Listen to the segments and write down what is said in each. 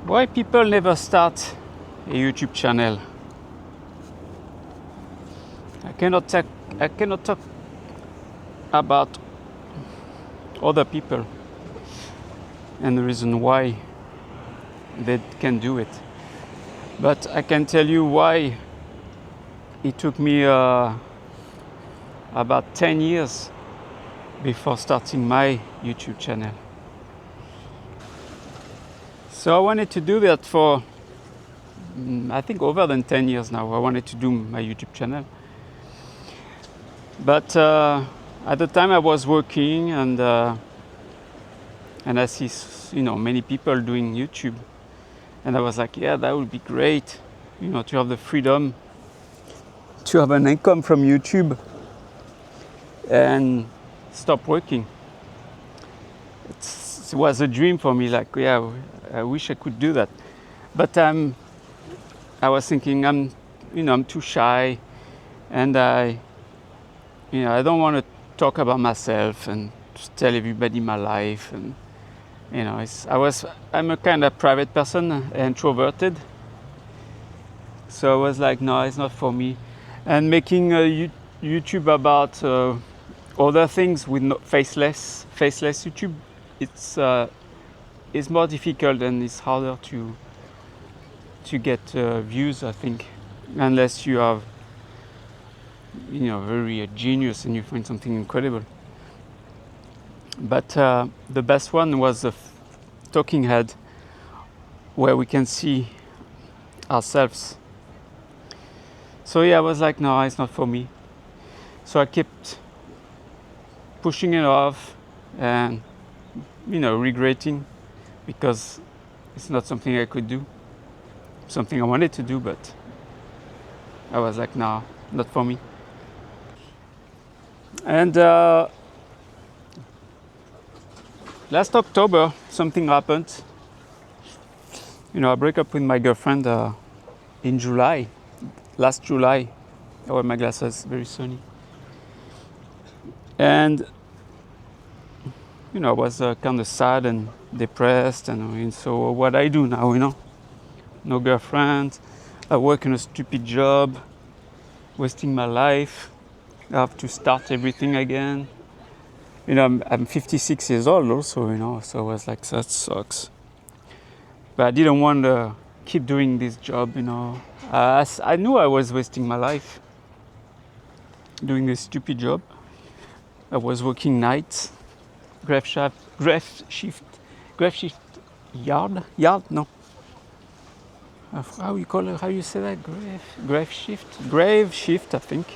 Why people never start a YouTube channel? I cannot talk about other people and the reason why they can do it. But I can tell you why it took me about 10 years before starting my YouTube channel. So I wanted to do that for I think over than 10 years now. I wanted to do my YouTube channel. But at the time I was working and I see many people doing YouTube, and I was like, yeah, that would be great, to have the freedom to have an income from YouTube and stop working. It was a dream for me, like, yeah, I wish I could do that. But I was thinking I'm too shy, and I don't want to talk about myself and just tell everybody my life, and I'm a kind of private person, introverted. So I was like, no, it's not for me. And making a YouTube about other things with faceless YouTube, it's more difficult and it's harder to get views, I think, unless you are very genius and you find something incredible. But the best one was the talking head, where we can see ourselves. So yeah, I was like, no, it's not for me. So I kept pushing it off and regretting, because it's not something I could do, something I wanted to do, but I was like, no, not for me. And last October, something happened. I broke up with my girlfriend in July. Last July. I wear my glasses, very sunny. And I was kind of sad and depressed, and so what I do now, no girlfriend, I work in a stupid job, wasting my life. I have to start everything again. I'm 56 years old also, so I was like, that sucks. But I didn't want to keep doing this job, I knew I was wasting my life doing this stupid job. I was working nights, grave shift yard, no. How you say that? Grave shift, I think.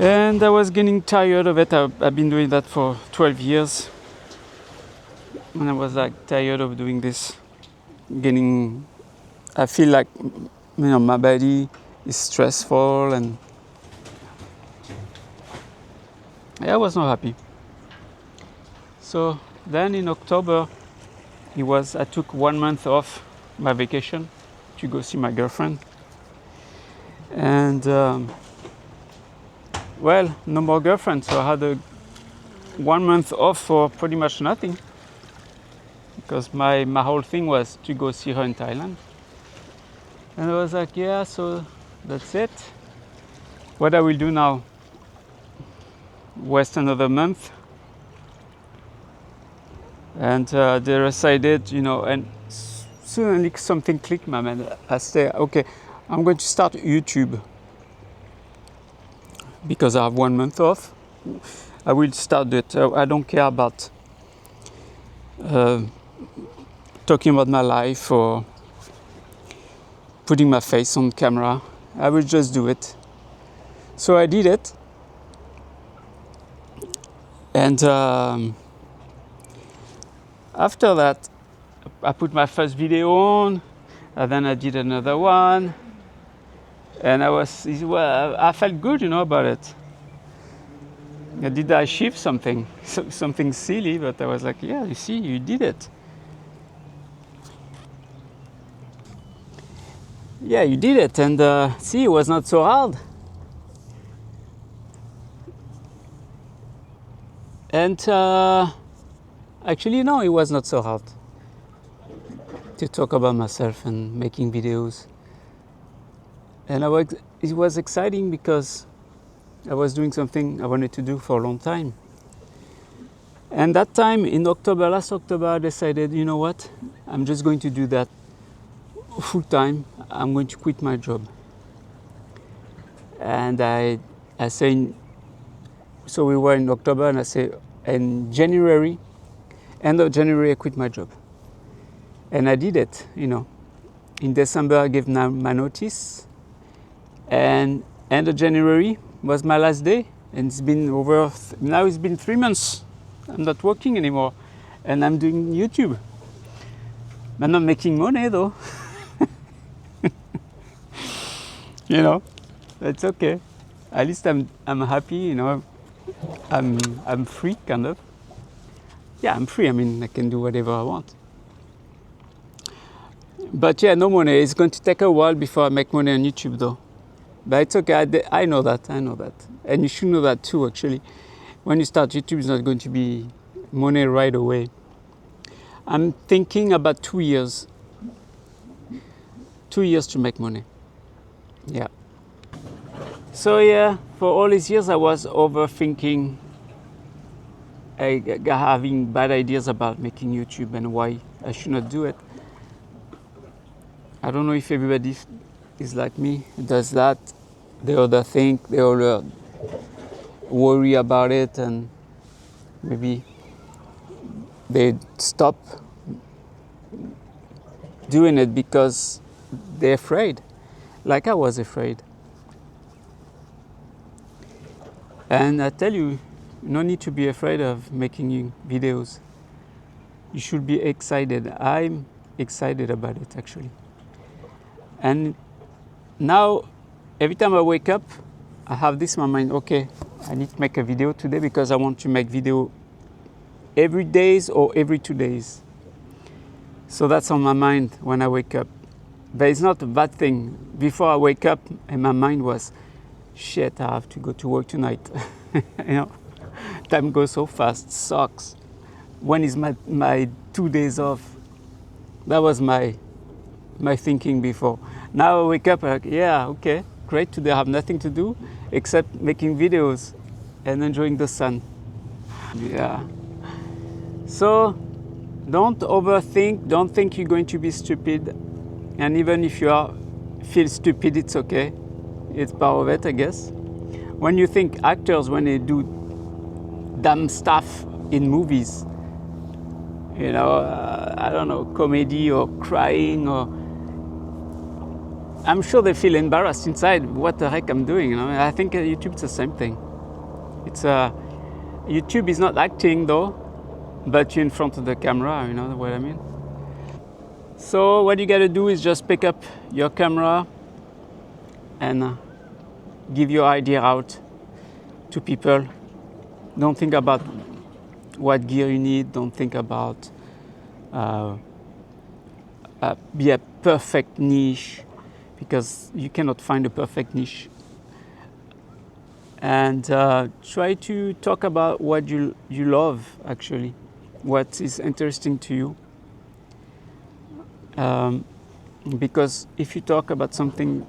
And I was getting tired of it. I've been doing that for 12 years. And I was like tired of doing this. I feel like, my body is stressful, and I was not happy. So then in October, I took 1 month off my vacation to go see my girlfriend. And no more girlfriend, so I had 1 month off for pretty much nothing, because my whole thing was to go see her in Thailand. And I was like, yeah, so that's it. What I will do now? Waste another month. And they decided, and suddenly something clicked, my man. I said, okay, I'm going to start YouTube, because I have 1 month off. I will start it. I don't care about talking about my life or putting my face on camera. I will just do it. So I did it. And after that, I put my first video on, and then I did another one. And I felt good, about it. Did I achieve something? Something silly, but I was like, yeah, you see, you did it. Yeah, you did it, and see, it was not so hard. And actually, no, it was not so hard. to talk about myself and making videos. And it was exciting because I was doing something I wanted to do for a long time. And that time in last October, I decided, you know what, I'm just going to do that full time. I'm going to quit my job. And I say, so we were in October, and I say, in January, end of January, I quit my job. And I did it, In December, I gave my notice. And end of January was my last day. And it's been now it's been 3 months. I'm not working anymore. And I'm doing YouTube. I'm not making money though. It's okay. At least I'm happy, I'm free, kind of. Yeah, I'm free. I mean, I can do whatever I want. But yeah, no money. It's going to take a while before I make money on YouTube, though. But it's okay. I know that. And you should know that too, actually. When you start YouTube, it's not going to be money right away. I'm thinking about 2 years. 2 years to make money. Yeah. So yeah, for all these years, I was overthinking, having bad ideas about making YouTube and why I should not do it. I don't know if everybody is like me, does that. They overthink, they all worry about it, and maybe they stop doing it because they're afraid, like I was afraid. And I tell you, no need to be afraid of making videos. You should be excited. I'm excited about it, actually. And now, every time I wake up, I have this in my mind, okay, I need to make a video today because I want to make video every day or every 2 days. So that's on my mind when I wake up. But it's not a bad thing. Before I wake up, and my mind was, shit, I have to go to work tonight. Time goes so fast, sucks. When is my 2 days off? That was my thinking before. Now I wake up, like, yeah, okay, great, today I have nothing to do except making videos and enjoying the sun. Yeah. So don't overthink, don't think you're going to be stupid. And even if you feel stupid, it's okay. It's part of it, I guess. When you think actors, when they do dumb stuff in movies, I don't know, comedy or crying, or I'm sure they feel embarrassed inside. What the heck I'm doing? I think YouTube's the same thing. It's YouTube is not acting though, but you're in front of the camera. You know what I mean? So what you gotta do is just pick up your camera and give your idea out to people. Don't think about what gear you need. Don't think about be a perfect niche, because you cannot find a perfect niche. And try to talk about what you love, actually, what is interesting to you. Because if you talk about something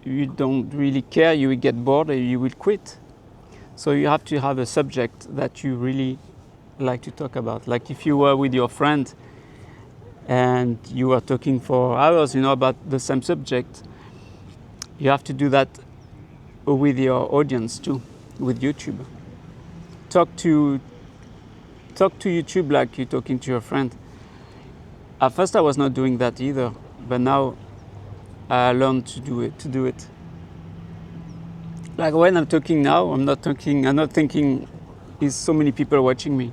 you don't really care, you will get bored and you will quit. So you have to have a subject that you really like to talk about. Like if you were with your friend and you were talking for hours, about the same subject, you have to do that with your audience too, with YouTube. Talk to YouTube like you're talking to your friend. At first I was not doing that either, but now I learned to do it. Like when I'm talking now, I'm not thinking, is so many people watching me?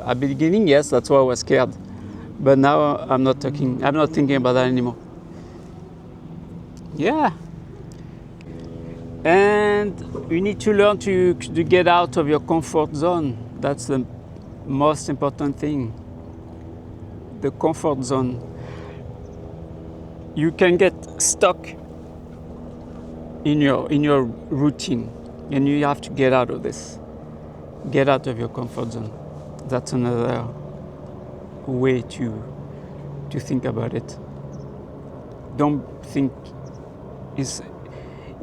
At the beginning, yes, that's why I was scared. But now I'm not thinking about that anymore. Yeah. And you need to learn to get out of your comfort zone. That's the most important thing. The comfort zone. You can get stuck in your routine, and you have to get out of this. Get out of your comfort zone. That's another way to to think about it. Don't think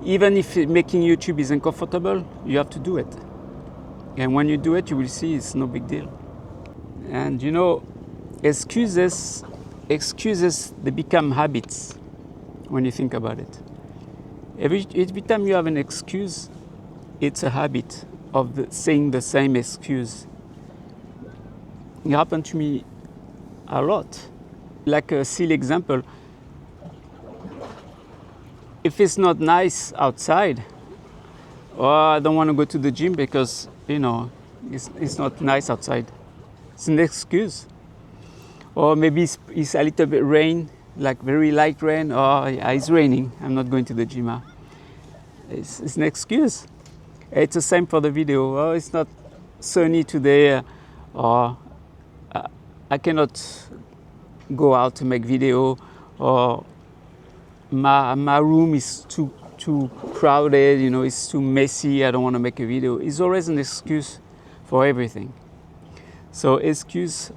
even if making YouTube is uncomfortable, you have to do it. And when you do it, you will see it's no big deal. And excuses, they become habits when you think about it. Every time you have an excuse, it's a habit of saying the same excuse. It happened to me a lot. Like a silly example, if it's not nice outside, I don't want to go to the gym because, it's not nice outside. It's an excuse. Or maybe it's a little bit rain, like very light rain. It's raining, I'm not going to the gym. It's an excuse. It's the same for the video. It's not sunny today, or I cannot go out to make video, or my room is too crowded, it's too messy, I don't want to make a video. It's always an excuse for everything. So excuses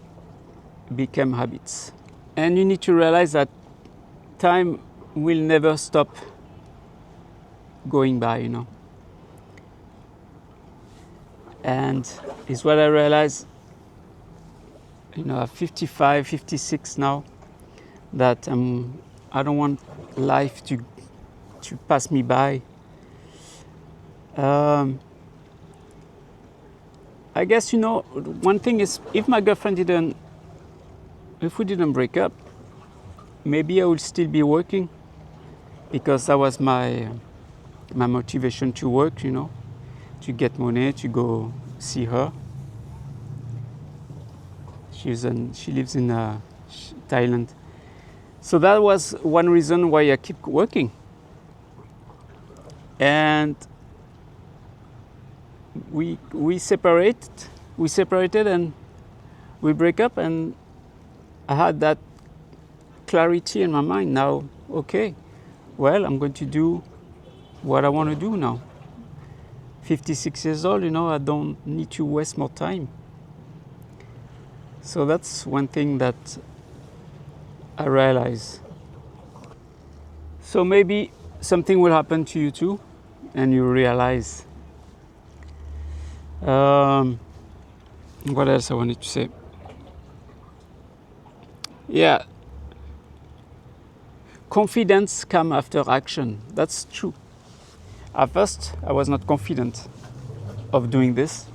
become habits. And you need to realize that time will never stop going by, And it's what I realized, at 55, 56 now, that I don't want life to pass me by. I guess, one thing is, if my girlfriend if we didn't break up, maybe I would still be working, because that was my motivation to work, to get money, to go see her. She lives in Thailand. So that was one reason why I keep working. And we separated and we break up, and I had that clarity in my mind. Now, okay, well, I'm going to do what I want to do now. 56 years old, I don't need to waste more time. So that's one thing that I realize. So maybe something will happen to you too, and you realize. What else I wanted to say? Yeah. Confidence comes after action. That's true. At first, I was not confident of doing this.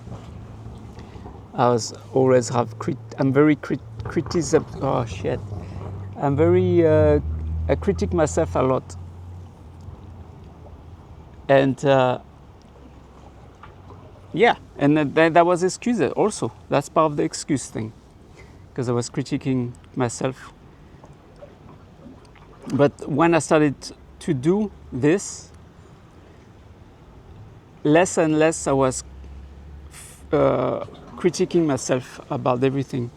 I'm very criticism. Oh shit! I'm very. I critique myself a lot, and and that was excuse also. That's part of the excuse thing, because I was critiquing myself. But when I started to do this, less and less I was critiquing myself about everything.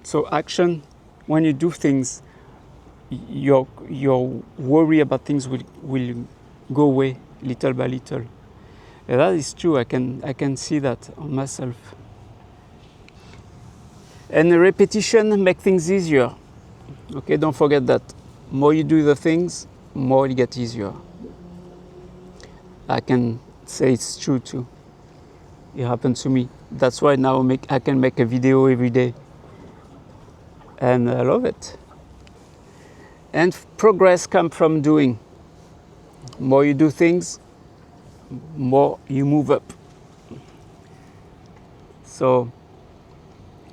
So action, when you do things, your worry about things will go away little by little. And that is true. I can see that on myself. And the repetition makes things easier. Okay, don't forget that. More you do the things, more it gets easier. I can say it's true too. It happened to me. That's why now I can make a video every day. And I love it. And progress comes from doing. More you do things, more you move up. So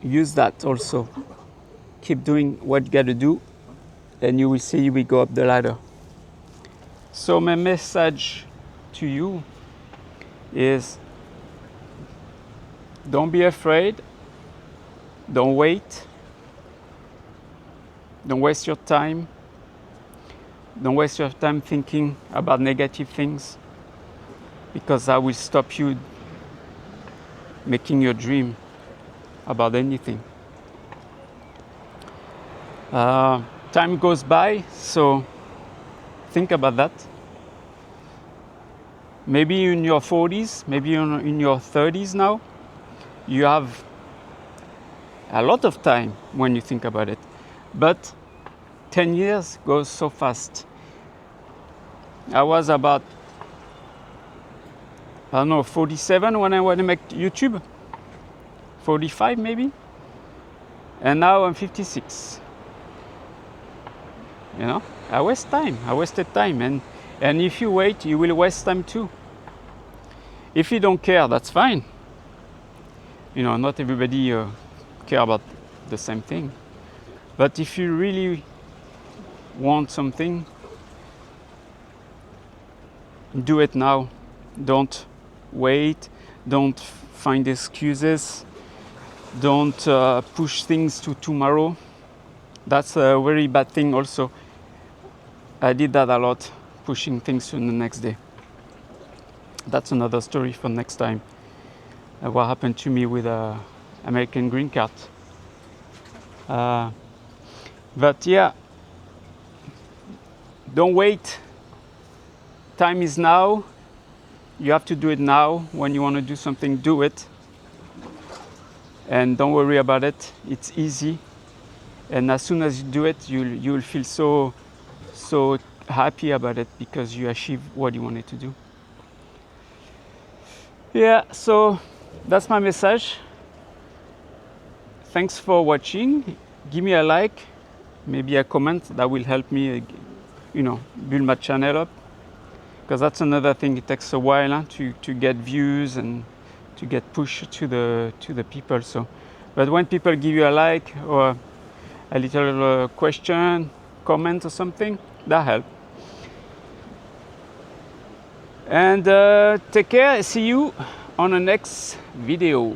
use that also. Keep doing what you got to do, and you will see you will go up the ladder. So my message to you is, don't be afraid. Don't wait. Don't waste your time. Don't waste your time thinking about negative things, because that will stop you making your dream about anything. Time goes by, so think about that. Maybe in your 40s, maybe in your 30s now, you have a lot of time when you think about it. But 10 years goes so fast. I was about, I don't know, 47 when I make YouTube, 45 maybe, and now I'm 56. You know, I wasted time, and if you wait, you will waste time too. If you don't care, that's fine. You know, not everybody care about the same thing. But if you really want something, do it now. Don't wait. Don't find excuses. Don't push things to tomorrow. That's a very bad thing also. I did that a lot, pushing things to the next day. That's another story for next time. What happened to me with a American green card. But yeah, don't wait. Time is now. You have to do it now. When you want to do something, do it. And don't worry about it. It's easy. And as soon as you do it, you'll feel so happy about it because you achieved what you wanted to do. Yeah, so that's my message. Thanks for watching. Give me a like, maybe a comment. That will help me, build my channel up. Because that's another thing. It takes a while to get views and to get pushed to the people. So, but when people give you a like or a little question, comment or something, that helps. And take care. See you on the next video.